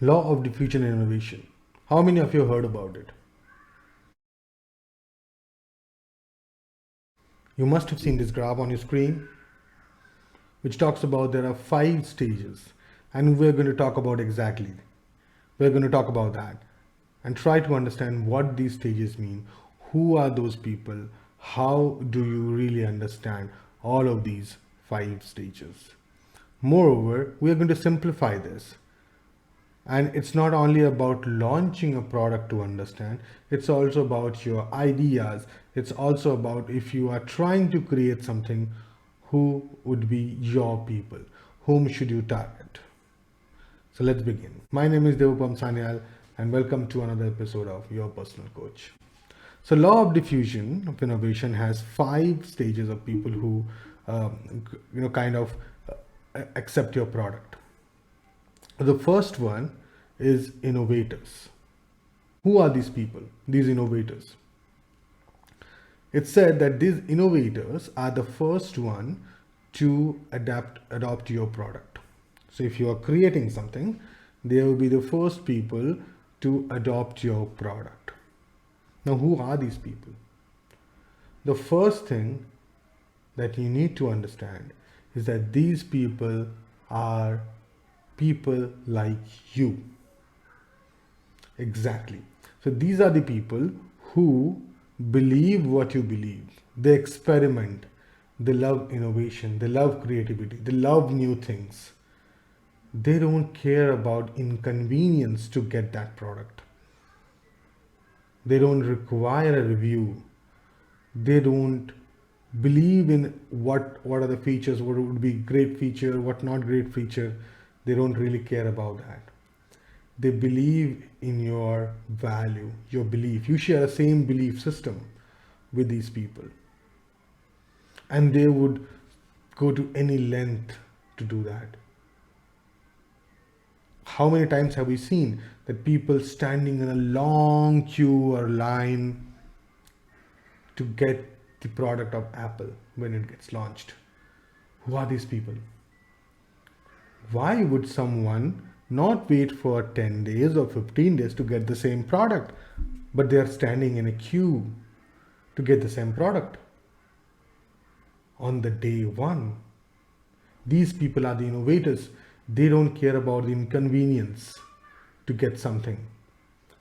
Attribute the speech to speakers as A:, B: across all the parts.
A: Law of diffusion and innovation. How many of you heard about it? You must have seen this graph on your screen, which talks about there are 5 stages, and we're going to talk about exactly. We're going to talk about that and try to understand what these stages mean. Who are those people? How do you really understand all of these 5 stages? Moreover, we are going to simplify this. And it's not only about launching a product to understand, it's also about your ideas. It's also about if you are trying to create something, who would be your people? Whom should you target? So let's begin. My name is Debopom Sanyal, and welcome to another episode of Your Personal Coach. So law of diffusion of innovation has 5 stages of people who kind of accept your product. The first one is innovators. Who are these people, these innovators? It's said that these innovators are the first one to adopt your product. So if you are creating something, they will be the first people to adopt your product. Now, who are these people? The first thing that you need to understand is that these people are people like you. Exactly. So these are the people who believe what you believe. They experiment. They love innovation. They love creativity. They love new things. They don't care about inconvenience to get that product. They don't require a review. They don't believe in what are the features, what would be great feature, what not great feature. They don't really care about that. They believe in your value, your belief. You share the same belief system with these people, and they would go to any length to do that. How many times have we seen that people standing in a long queue or line to get the product of Apple when it gets launched? Who are these people? Why would someone not wait for 10 days or 15 days to get the same product, but they are standing in a queue to get the same product on the day one? These people are the innovators. They don't care about the inconvenience to get something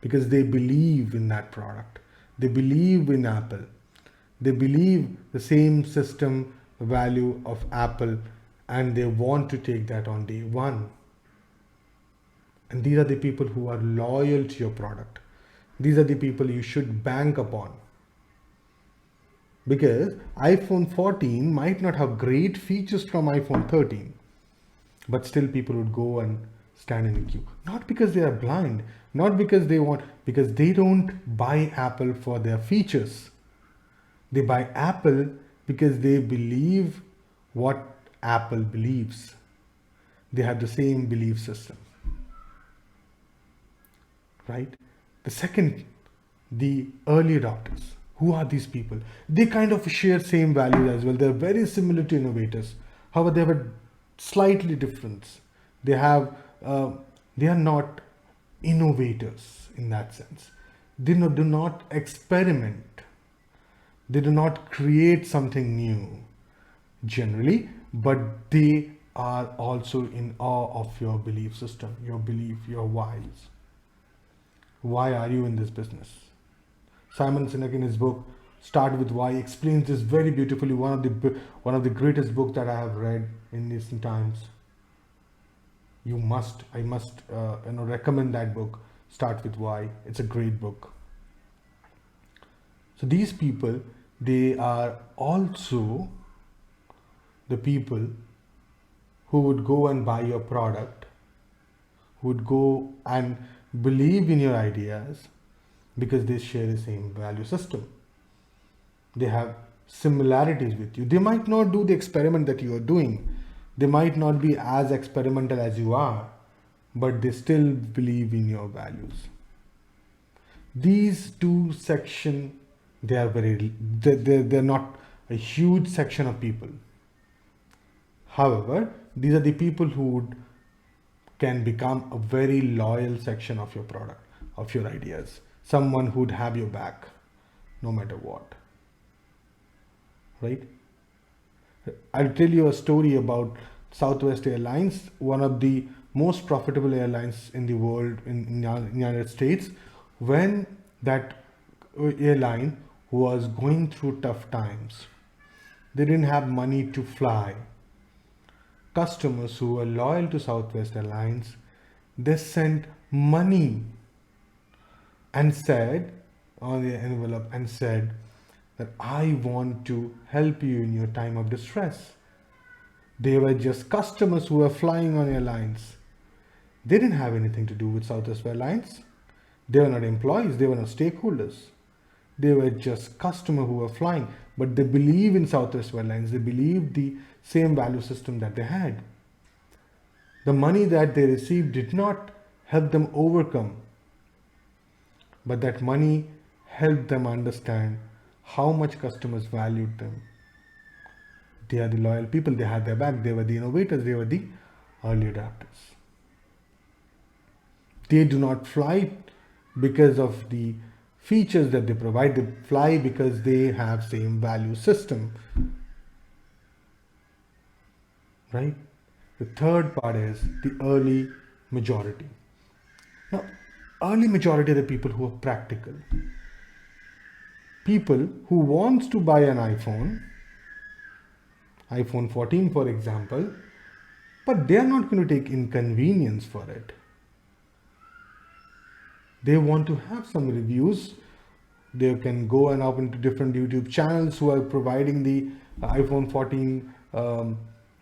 A: because they believe in that product. They believe in Apple. They believe the same system value of Apple, and they want to take that on day one. And these are the people who are loyal to your product. These are the people you should bank upon. Because iPhone 14 might not have great features from iPhone 13, but still people would go and stand in the queue. Not because they are blind, not because because they don't buy Apple for their features. They buy Apple because they believe what Apple believes. They have the same belief system. Right? The second, the early adopters. Who are these people? They kind of share same values as well. They're very similar to innovators. However, they have a slightly difference. They have they are not innovators in that sense. They do not experiment. They do not create something new generally, but they are also in awe of your belief system, your belief, your whys. Why are you in this business? Simon Sinek in his book Start With Why explains this very beautifully. One of the greatest books that I have read in recent times. I must recommend that book. Start With Why. It's a great book. So these people, they are also the people who would go and buy your product, who would go and believe in your ideas because they share the same value system. They have similarities with you. They might not do the experiment that you are doing. They might not be as experimental as you are, but they still believe in your values. These two sections, they're not a huge section of people. However, these are the people who would can become a very loyal section of your product, of your ideas. Someone who'd have your back no matter what, right? I'll tell you a story about Southwest Airlines, one of the most profitable airlines in the world in the United States. When that airline was going through tough times, they didn't have money to fly. Customers who were loyal to Southwest Airlines, they sent money and said on the envelope and said that I want to help you in your time of distress. They were just customers who were flying on airlines. They didn't have anything to do with Southwest Airlines. They were not employees, they were not stakeholders. They were just customers who were flying, but they believe in Southwest Airlines. They believe the same value system that they had. The money that they received did not help them overcome, but that money helped them understand how much customers valued them. They are the loyal people, they had their back, they were the innovators, they were the early adapters. They do not fly because of the features that they provide, they fly because they have same value system, right? The third part is the early majority. Now, early majority are the people who are practical. People who wants to buy an iPhone 14 for example, but they are not going to take inconvenience for it. They want to have some reviews. They can go and open to different YouTube channels who are providing the iPhone 14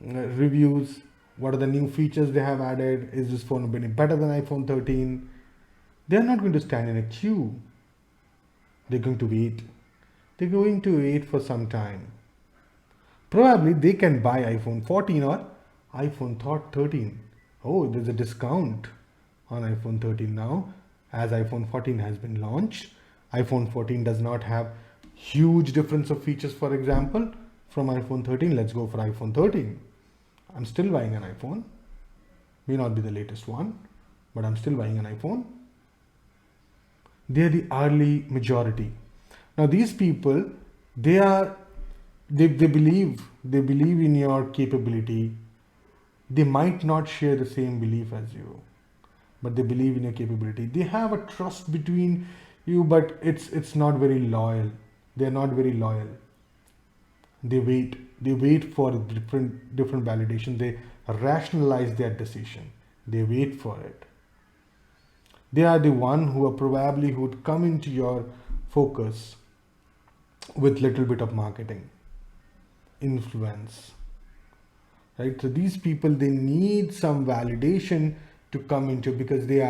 A: reviews. What are the new features they have added? Is this phone better than iPhone 13? They are not going to stand in a queue. They're going to wait. They're going to wait for some time. Probably they can buy iPhone 14 or iPhone 13. Oh, there's a discount on iPhone 13 now, as iPhone 14 has been launched. iPhone 14 does not have huge difference of features, for example, from iPhone 13. Let's go for iPhone 13. I'm still buying an iPhone. May not be the latest one, but I'm still buying an iPhone. They're the early majority. Now these people, they believe in your capability. They might not share the same belief as you, but they believe in your capability. They have a trust between you, but it's not very loyal. They're not very loyal. They wait for different validation. They rationalize their decision. They wait for it. They are the one who are probably would come into your focus with little bit of marketing influence, right? So these people, they need some validation to come into, because they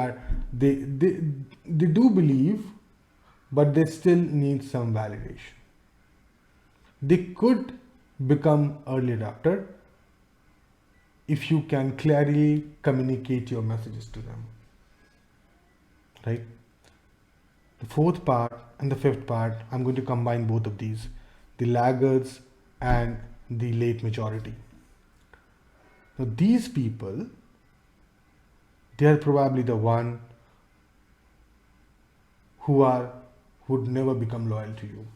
A: do believe, but they still need some validation. They could become early adopter if you can clearly communicate your messages to them, right? The fourth part and the fifth part, I'm going to combine both of these, the laggards and the late majority. Now these people, they are probably the one who would never become loyal to you.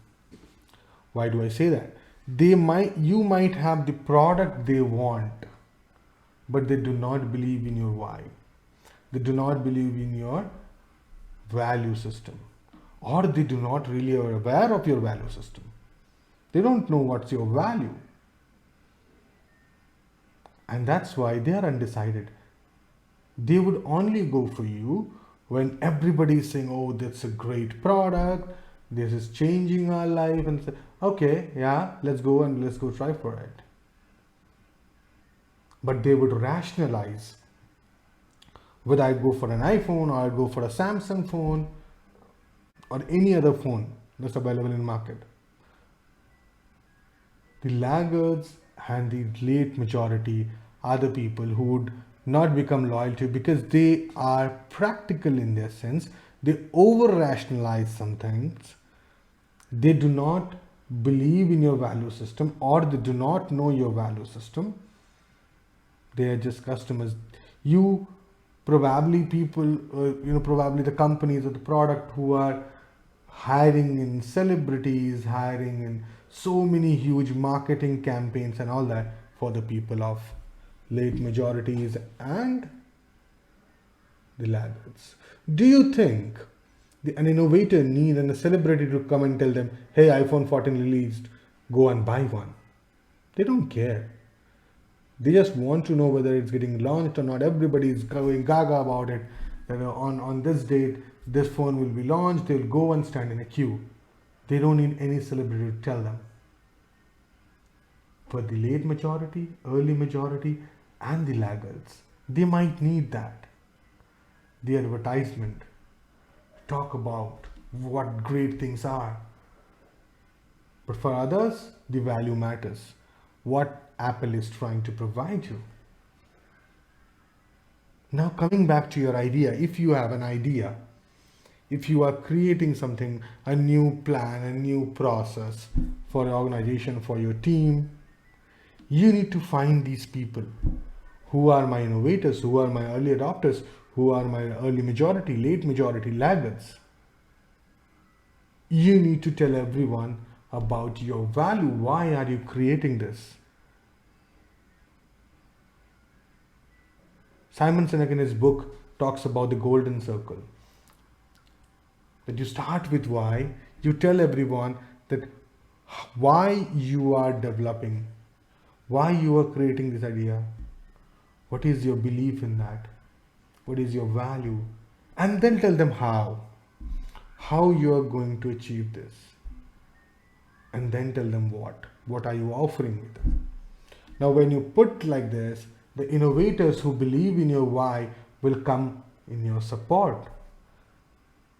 A: Why do I say that? You might have the product they want, but they do not believe in your why. They do not believe in your value system, or they do not really are aware of your value system. They don't know what's your value. And that's why they are undecided. They would only go for you when everybody is saying, oh, that's a great product, this is changing our life, and say, okay, yeah, let's go try for it. But they would rationalize whether I go for an iPhone or I go for a Samsung phone or any other phone that's available in the market. The laggards and the late majority are the people who would not become loyal to you because they are practical in their sense. They over rationalize some things. They do not believe in your value system, or they do not know your value system. They are just customers. You probably people, probably the companies or the product who are hiring in celebrities, hiring in so many huge marketing campaigns and all that for the people of late majorities and the laggards. Do you think an innovator need and a celebrity to come and tell them, hey, iPhone 14 released, go and buy one? They don't care. They just want to know whether it's getting launched or not. Everybody is going gaga about it. On this date, this phone will be launched. They'll go and stand in a queue. They don't need any celebrity to tell them. For the late majority, early majority, and the laggards, they might need that. The advertisement. Talk about what great things are. But for others, the value matters. What Apple is trying to provide you. Now, coming back to your idea, if you have an idea, if you are creating something, a new plan, a new process for an organization, for your team, you need to find these people. Who are my innovators? Who are my early adopters? Who are my early majority, late majority, laggards? You need to tell everyone about your value. Why are you creating this? Simon Sinek in his book talks about the golden circle. That you start with why, you tell everyone that why you are developing, why you are creating this idea, what is your belief in that, what is your value, and then tell them how you are going to achieve this, and then tell them what are you offering with them. Now when you put like this, the innovators who believe in your why will come in your support.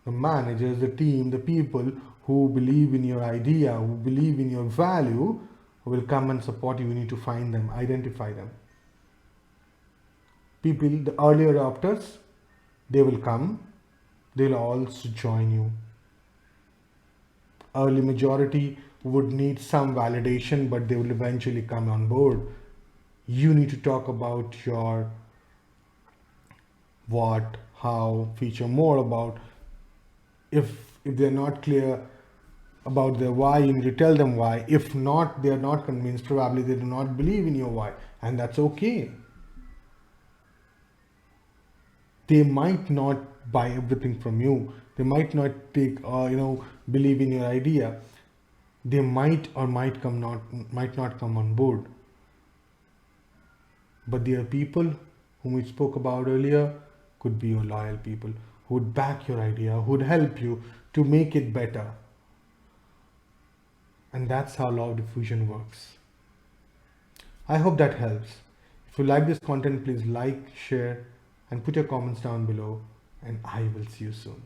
A: The managers, the team, the people who believe in your idea, who believe in your value, will come and support you. You need to find them, identify them. People, the early adopters, they will come, they'll also join you. Early majority would need some validation, but they will eventually come on board. You need to talk about your what, how, feature more about. If they're not clear about their why, you need to tell them why. If not, they are not convinced, probably they do not believe in your why, and that's okay. They might not buy everything from you. They might not take, believe in your idea. They might or might not come on board. But there are people whom we spoke about earlier, could be your loyal people who would back your idea, who would help you to make it better. And that's how law of diffusion works. I hope that helps. If you like this content, please like, share, and put your comments down below, and I will see you soon.